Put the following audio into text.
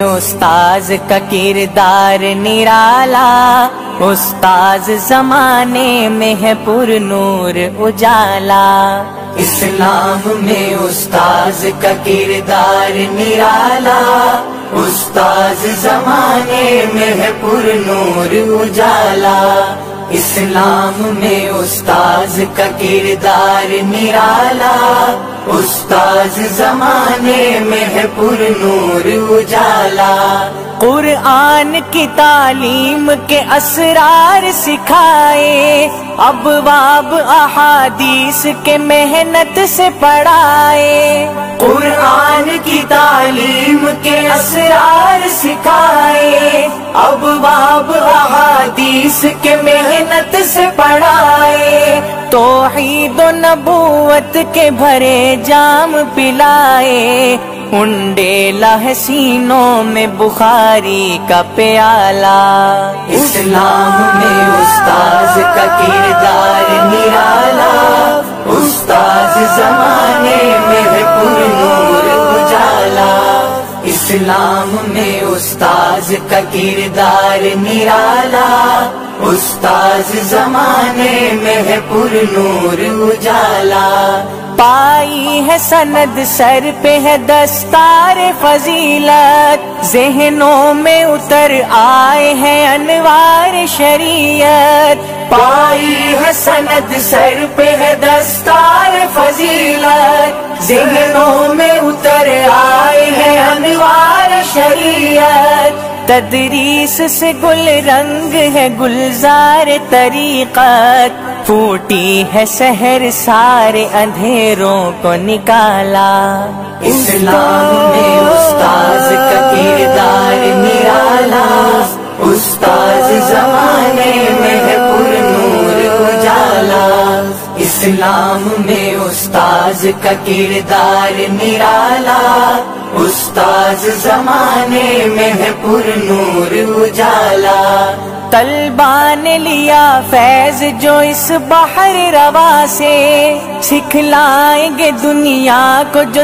استاذ کا کردار نرالا، استاذ زمانے میں ہے پر نور اجالا۔ اسلام میں استاذ کا کردار نرالا، استاذ زمانے میں ہے پر نور اجالا۔ اسلام میں استاذ کا کردار نرالا، استاذ زمانے میں ہے پر نور اجالا۔ قرآن کی تعلیم کے اسرار سکھائے، ابواب احادیث کے محنت سے پڑھائے۔ قرآن کی تعلیم کے اسرار سکھائے، ابواب احادیث کے محنت سے پڑھائے۔ توحید و نبوت کے بھرے جام پلائے، انڈیلا ہے سینوں میں بخاری کا پیالہ۔ اسلام میں استاذ کا کردار نرالا، استاذ زمانے میں ہے پر نور اجالا۔ اسلام میں استاذ کا کردار نرالا، استاذ زمانے میں ہے پر نور اجالا۔ پائی ہے سند سر پہ ہے دستار فضیلت، ذہنوں میں اتر آئے ہیں انوار شریعت۔ پائی ہے سند سر پہ ہے دستار فضیلت، ذہنوں میں اتر آئے ہیں انوار شریعت۔ تدریس سے گل رنگ ہے گلزار طریقت، پھوٹی ہے سحر سارے اندھیروں کو نکالا۔ اسلام میں استاذ کا کردار نرالا، استاذ زمانے میں ہے پر نور اجالا۔ اسلام میں استاذ کا کردار نرالا، استاذ زمانے میں ہے پر نور اجالا۔ طلباء نے لیا فیض جو اس بحر رواں سے، سکھلائیں گے دنیا کو جو